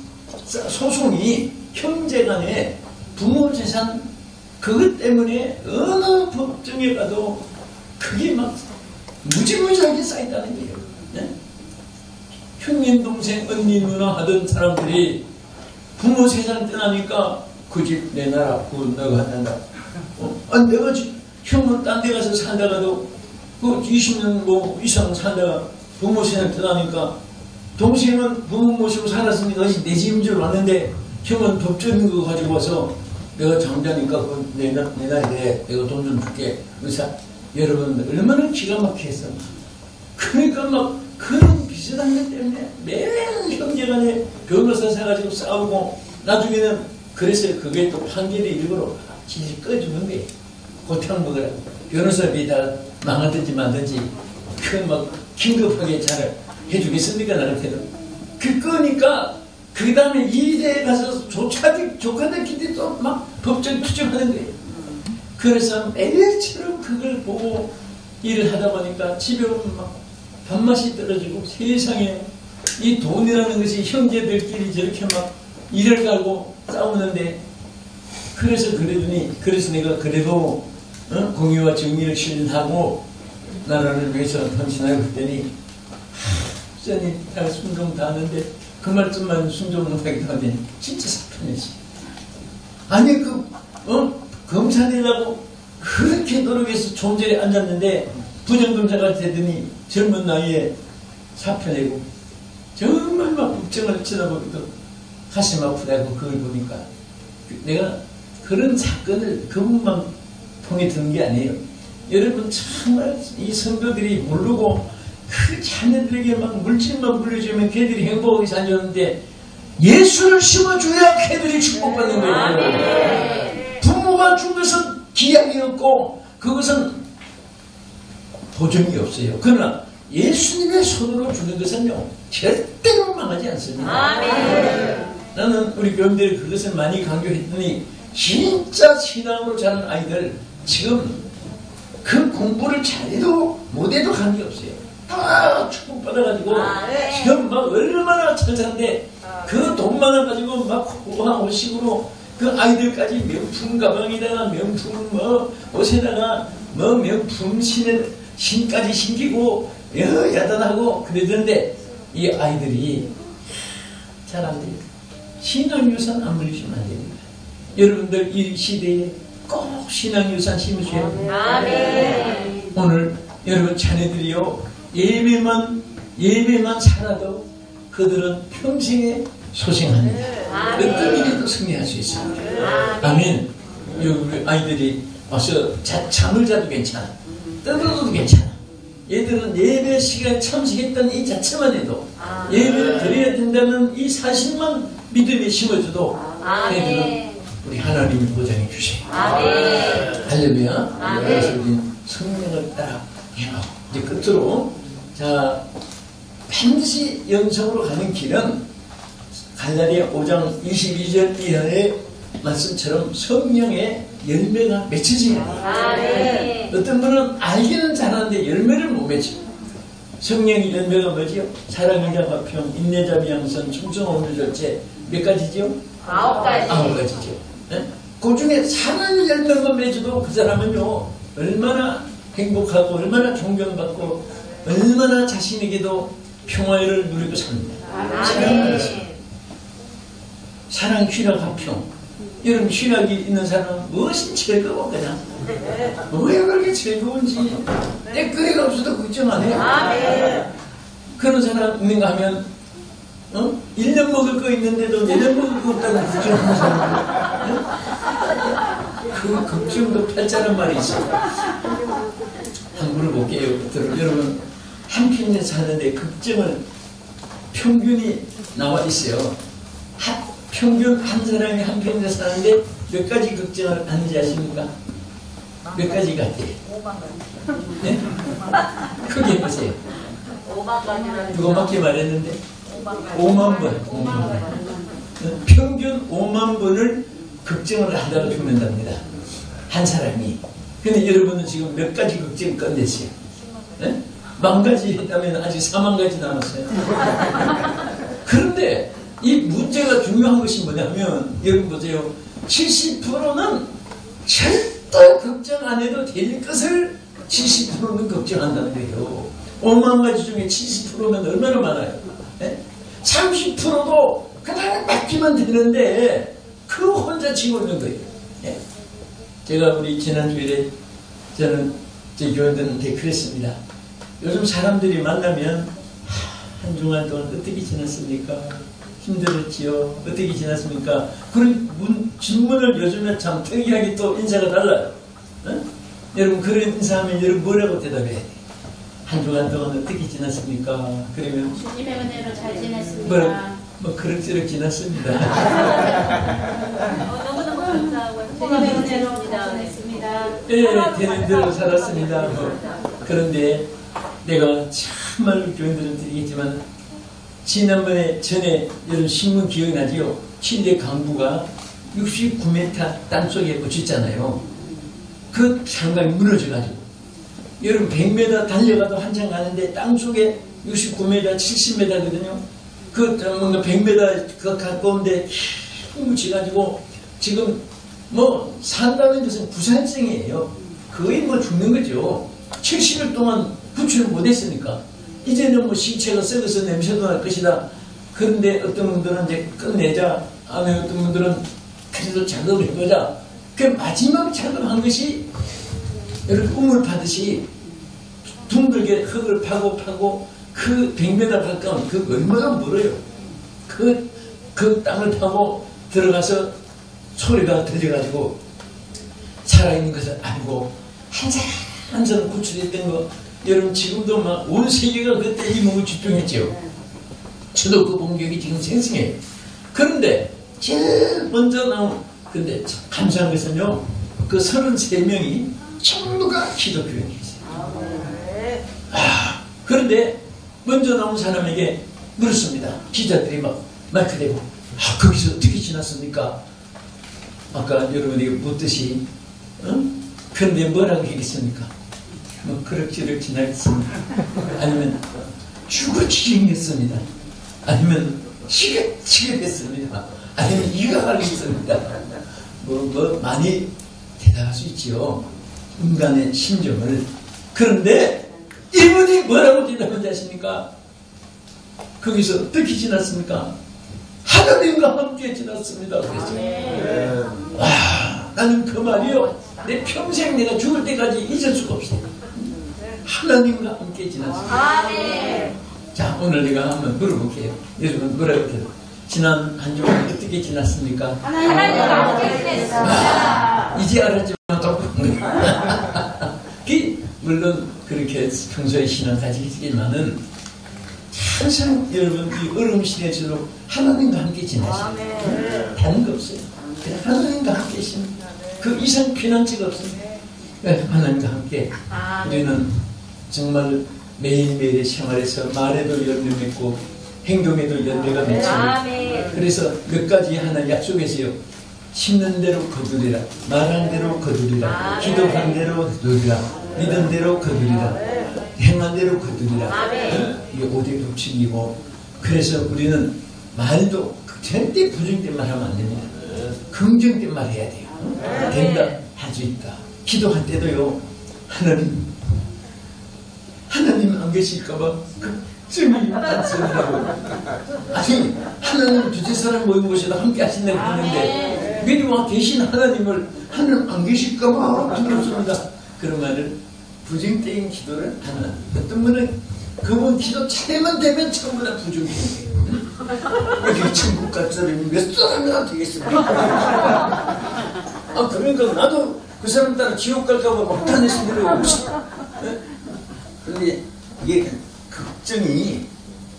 소송이 형제간에 부모 재산 그것 때문에 어느 법정에 가도 그게 막 무지무지하게 쌓인다는 거예요. 네? 형님, 동생, 언니, 누나 하던 사람들이 부모 재산 떠나니까 그 집 내놔라, 그 너가 한다. 내가 형은 딴 데 가서 살다가도 그 20년 이상 살다가 부모 재산 떠나니까, 동생은 부모 모시고 살았으니까 내 집인 줄 왔는데 형은 법적인 거 가지고 와서 내가 장자니까 내 나이에 내가 돈 좀 줄게. 의사 여러분 얼마나 기가 막히겠어. 그러니까 막 그런 비슷한 것 때문에 매일 형제간에 변호사 사가지고 싸우고 나중에는 그래서 그게 또 판결이 일부러 질질 꺼주는 거예요. 고탕 먹으라고. 변호사비 다 망하든지 만든지 그 막 긴급하게 잘 해주겠습니까 나한테는. 그 끄니까 그 다음에 이대에 가서 조카들끼리 또 막 법정 투쟁하는 거예요. 그래서 매일처럼 그걸 보고 일을 하다 보니까 집에 오면 막 밥맛이 떨어지고 세상에 이 돈이라는 것이 형제들끼리 저렇게 막 일을 갈고 싸우는데 그래서 내가 그래도 공의와 정의를 실현하고 나라를 위해서 헌신하고 그랬더니 선이 다 순종 다 하는데 그 말씀만 순종 못하기도 하더니 진짜 사편이지. 아니 검사되려고 그렇게 노력해서 존재에 앉았는데 부정검사가 되더니 젊은 나이에 사표내고 정말 막 국정을 쳐다보기도 가슴 아프다고 그걸 보니까 내가 그런 사건을 그분만 통해 듣는 게 아니에요. 여러분 정말 이 성도들이 모르고 그 자녀들에게 막 물질만 물려주면 걔들이 행복하게 살려는데 예수를 심어줘야 걔들이 축복받는 거예요. 부모가 준 것은 기약이 없고 그것은 보정이 없어요. 그러나 예수님의 손으로 주는 것은요 절대로 망하지 않습니다. 나는 우리 교인들이 그것을 많이 강조했더니 진짜 신앙으로 자란 아이들 지금 그 공부를 잘해도 못해도 관계없어요. 다 축복받아가지고 지금 막 얼마나 천사인데 그 돈만을 가지고 막 고한 옷식으로 그 아이들까지 명품 가방에다가 명품 옷에다가 명품 신까지 신기고 야단하고 그러던데 이 아이들이 잘 안 돼요. 신앙유산 안 물리시면 안 됩니다. 여러분들 이 시대에 꼭 신앙유산 심으셔야 됩니다. 오늘 여러분 자녀들이요 예배만 살아도 그들은 평생에 소생합니다. 어떤 일에도 승리할 수 있습니다. 아멘. 우리 아이들이 와서 잠을 자도 괜찮아. 떠들어도 괜찮아. 얘들은 예배 시간에 참석했던 이 자체만 해도 예배를 드려야 된다는 이 사실만 믿음에 심어줘도 얘들은 우리 하나님이 보장해 주세요. 할렐루야. 그래서 우리 성령을 따라 해봐. 이제 끝으로 자 반드시 영성으로 가는 길은 갈라디아 5장 22절 이하의 말씀처럼 성령의 열매가 맺혀져야 돼요. 어떤 분은 알기는 잘하는데 열매를 못 맺혀. 성령의 열매가 뭐지요? 사랑의 화평, 인내자, 양선, 충성, 온유, 절제. 몇 가지지요? 9가지. 9가지죠. 네? 그 중에 사랑의 열매만 맺어도 그 사람은요 얼마나 행복하고 얼마나 존경받고 얼마나 자신에게도 평화를 누리고 삽니다. 사랑, 희락, 화평. 여러분 희락이 있는 사람은 무엇이 즐거워 그냥 왜 그렇게 즐거운지 때거리가 없어도 걱정 안 해요. 그런 사람 있는가 하면 1년 먹을 거 있는데도 내년 먹을 거 없다고 걱정하는 사람 그 걱정도 팔자는 말이 있어요. 한번 물어볼게요. 여러분 한 평생 사는데 걱정을 평균이 나와 있어요. 평균 한 사람이 한 평생 사는데 몇 가지 걱정을 하는지 아십니까? 몇 가지 같아요? 5만 가지. 네? 크게 해보세요. 5만 가지. 누가 맞게 말했는데? 5만 번. 평균 5만 번을 걱정을 한다고 표현한답니다. 한 사람이. 근데 여러분은 지금 몇 가지 걱정 끝냈어요? 네? 10,000가지 했다면 아직 40,000가지 남았어요. 그런데 이 문제가 중요한 것이 뭐냐면 여러분 보세요. 70%는 절대 걱정 안 해도 될 것을 70%는 걱정한다는 거예요. 50,000가지 중에 70%면 얼마나 많아요? 네? 30%도 그냥 맡기면 되는데 그 혼자 지고 있는 거예요. 네? 제가 우리 지난주에 저는 제 교인들한테 그랬습니다. 요즘 사람들이 만나면 한 주간 동안 어떻게 지냈습니까? 힘들었지요. 어떻게 지났습니까? 그런 질문을 요즘에 참 특이하게 또 인사가 달라요. 어? 여러분 그런 인사하면 여러분 뭐라고 대답해야 돼? 한 주간 동안 어떻게 지났습니까? 그러면 주님의 은혜로 잘 지냈습니다. 뭐 그럭저럭 지났습니다. 너무너무 감사하고 주님의 은혜로 지냈습니다. 예, 되는 대로 살았습니다. 뭐. 그런데 내가 참말로 교인들은 드리겠지만 지난번에 전에 여러분 신문 기억나지요? 침대 강부가 69m 땅속에 꽂혔잖아요. 그 상강이 무너져가지고 여러분 100m 달려가도 한참 가는데 땅속에 69m, 70m거든요. 그 뭔가 100m 그 가까운데 계속 묻혀가지고 지금 뭐 산다는 것은 부산성이에요. 거의 뭐 죽는 거죠. 70일 동안 구출을 못했으니까 이제는 뭐 시체가 썩어서 냄새도 날 것이다. 그런데 어떤 분들은 이제 끝내자, 안에 어떤 분들은 그래도 작업을 해보자. 그 마지막 작업한 것이 여러분 꿈을 파듯이 둥글게 흙을 파고 그 100m 가까운 그 얼마나 멀어요. 그 땅을 파고 들어가서 소리가 들려가지고 살아있는 것을 알고 한 사람 구출했던 거 여러분 지금도 막 온 세계가 그때 이 몸을 집중했죠. 저도 그 본격이 지금 생생해요. 그런데 제일 먼저 나온 근데 감사한 것은요 그 33명이 전부가 기독교인이었어요. 그런데 먼저 나온 사람에게 물었습니다. 기자들이 막 마이크 대고 거기서 어떻게 지났습니까? 아까 여러분에게 묻듯이 그런데 뭐라고 얘기했습니까? 뭐 그럭저럭 지나겠습니다. 아니면 죽을 지경이었습니다. 아니면 치게 됐습니다. 아니면 이가 갈렸습니다. 뭐 많이 대답할 수 있지요. 인간의 심정을. 그런데 이분이 뭐라고 대답한지 아십니까? 거기서 어떻게 지났습니까? 하나님과 함께 지났습니다. 그랬어요. 와, 나는 그 말이요. 내 평생 내가 죽을 때까지 잊을 수가 없어요. 하나님과 함께 지났습니다. 자, 오늘 내가 한번 물어볼게요. 여러분 뭐라고 해요? 지난 한 주간 어떻게 지났습니까? 하나님과 함께 지냈습니다. 이제 알았지만 똑같은 거예요. 물론 그렇게 평소에 신앙 가지시지만은 항상 여러분 이 어려운 시대에서도 하나님과 함께 지내십니다. 다른 거 없어요. 그냥 하나님과 함께 계십니다. 그 이상 피난처가 없습니다. 하나님과 함께 우리는 정말 매일매일의 생활에서 말에도 열매 맺고 행동에도 열매가 맺히고 그래서 몇 가지 하나 약속했어요. 심는 대로 거두리라, 말한 대로 거두리라, 기도한 대로 거두리라, 믿은 대로 거두리라, 행한 대로 거두리라. 이게 5대 법칙이고 그래서 우리는 말도 절대 부정된 말 하면 안 됩니다. 긍정된 말 해야 돼요. 된다, 할 수 있다. 기도할 때도요. 하나님 안 계실까봐 걱정이 많습니다. 아니 하나님 두세 사람 모인 곳에도 함께 하신다고 했는데 믿음과 계신 하나님을 하나님 안 계실까봐 두렵습니다. 그런 말을 부정적인 기도를 하는 어떤 분은 그분 기도 차례만 되면 전부 다 부정적이에요. 여기 천국 갈 사람이 몇 사람이나 되겠습니까? 그러니까 나도 그 사람 따라 지옥 갈까봐 막 다녔으면 그런데 이게 걱정이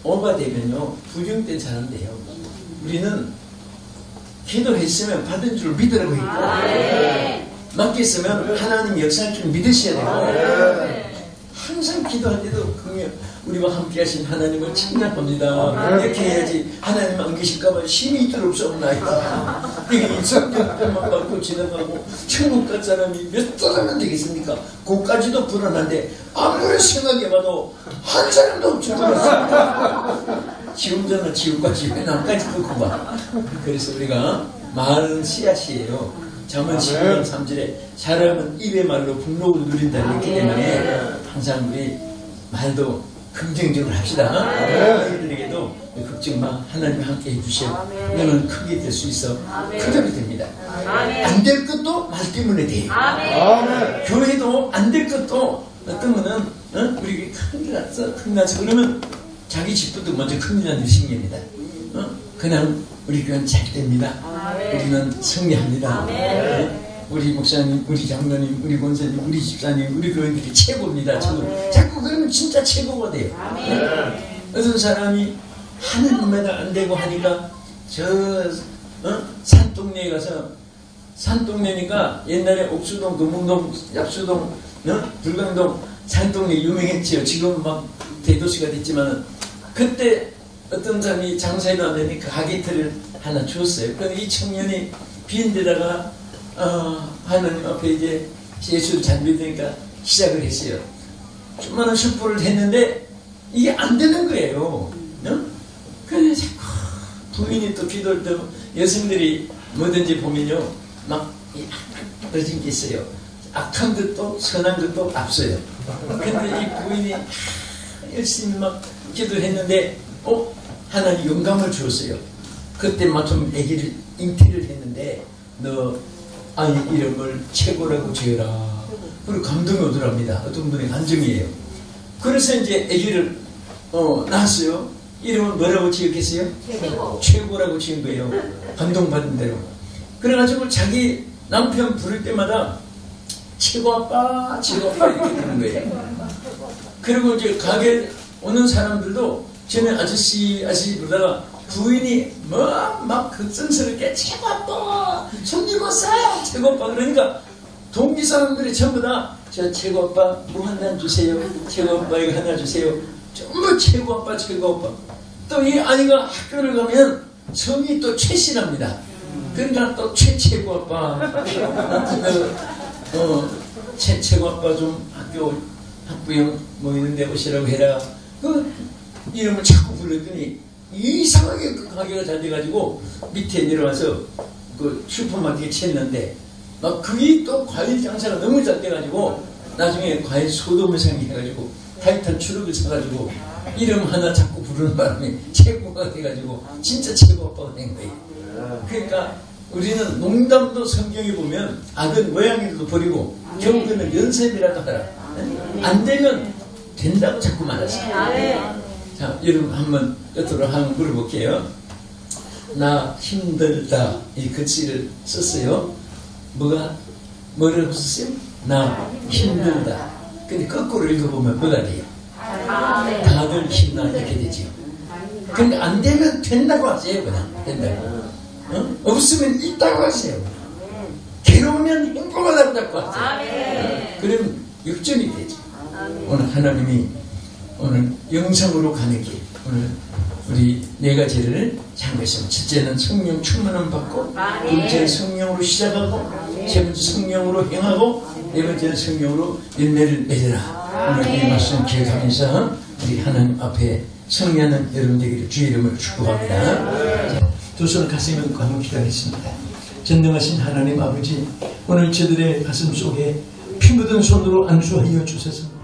오버되면요 부정된 사람 돼요. 우리는 기도했으면 받은 줄 믿으라고 했고 맡겼으면 하나님 역사할 줄 믿으셔야 되고 항상 기도할 때도 우리와 함께 하신 하나님을 찬양합니다. 이렇게 해야지 하나님 안 계실까봐 힘이 있도록 없나이다. 이게 인상적만 받고 지나가고 천국 갈 사람이 몇 사람은 되겠습니까? 그까지도 불안한데 아무리 생각해봐도 한 사람도 없을 것 같습니다. 지금 저는 지옥까지 왜 남까지 그렇구만. 그래서 우리가 말은 씨앗이에요. 잠언 12장 3절에 사람은 입의 말로 복록을 누린다 이렇기 때문에 항상 우리 말도 긍정적으로 합시다. 아이들에게도 걱정 마. 하나님 함께 해주셔. 너는 크게 될 수 있어. 크게 됩니다. 안 될 것도 말 때문에 돼. 교회도 안 될 것도 어떤 분은 우리 큰일 났어. 큰일 났어. 그러면 자기 집부터 먼저 큰일 나는 신경입니다. 그냥 우리 교회는 잘 됩니다. 우리는 승리합니다. 우리 목사님, 우리 장로님, 우리 권사님, 우리 집사님, 우리 교회들이 최고입니다. 자꾸 그러면 진짜 최고가 돼요. 어떤 사람이 하느님마다 안 되고 하니까 산동네에 가서 산동네니까 옛날에 옥수동, 금ung동, 약수동, 불광동 산동네 유명했지요. 지금 막 대도시가 됐지만 그때 어떤 사람이 장사해도 안 되니까 가게터를 하나 줬어요. 그런데 이 청년이 빈 데다가 하나님 앞에 이제 예수를 잘 믿으니까 시작을 했어요. 조그마한 슈퍼를 했는데 이게 안 되는 거예요. 그래서 자꾸 부인이 또 기도할 때 여성들이 뭐든지 보면요 막 떨어진 게 있어요. 악한 것도 선한 것도 앞서요. 근데 이 부인이 열심히 막 기도했는데 하나님 영감을 주었어요. 그때 마침 아기를 잉태를 했는데 너 아이 이름을 최고라고 지어라. 그리고 감동이 오더랍니다. 어떤 분의 감정이에요. 그래서 이제 아기를 낳았어요. 이름은 뭐라고 지었겠어요? 최고라고 지은 거예요. 감동받은 대로. 그래가지고 자기 남편 부를 때마다 최고 아빠, 최고 아빠 이렇게 부르는 거예요. 그리고 이제 가게 오는 사람들도 전에 아저씨 부르다가 부인이 막 극성스럽게 최고 아빠, 손님 왔어요, 최고 아빠. 그러니까 동기 사람들이 전부 다 저 최고 아빠 뭐 하나 주세요, 최고 아빠 이거 하나 주세요. 전부 최고 아빠, 최고 아빠. 또 이 아이가 학교를 가면 성이 또 최씨랍니다. 그러니까 또 최고 아빠, 최고 아빠 좀 학부형 뭐 이런 데 오시라고 해라. 그 이름을 자꾸 불렀더니 이상하게 그 가게가 잘 돼가지고 밑에 내려와서 그 슈퍼마켓에 쳤는데 막 그게 또 과일 장사가 너무 잘 돼가지고 나중에 과일 소도매상이 해가지고 타이탄 추룩을 사가지고 이름 하나 자꾸 부르는 바람에 최고가 돼가지고 진짜 최고 아빠가 된 거예요. 그러니까 우리는 농담도 성경에 보면 악은 모양이라도 버리고 경건은 연습이라도 하라. 안 되면 된다고 자꾸 말하세요. 자, 여러분 한번 끝으로 한번 물어볼게요. 나 힘들다 이 글씨를 썼어요. 뭐라고 썼어요? 나 힘들다. 근데 거꾸로 읽어보면 뭐가 돼요? 다들 힘나 이렇게 되죠. 근데 안 되면 된다고 하세요. 그냥 된다고. 없으면 있다고 하세요. 괴로우면 행복하다고 자꾸 하세요. 그럼 역전이 되죠. 오늘 하나님이 오늘 영성으로 가는 길, 오늘 우리 네 가지를 참고했습니다. 첫째는 성령 충만함 받고, 둘째는 성령으로 시작하고, 세 번째 성령으로 행하고, 네 번째는 성령으로 열매를 맺으라. 오늘 이 말씀 기억하면서 우리 하나님 앞에 승리하는 여러분 되기를 주의 이름으로 축복합니다. 두 손을 가슴에 얹고 한번 기도하겠습니다. 전능하신 하나님 아버지, 오늘 저들의 가슴 속에 피 묻은 손으로 안수하여 주셔서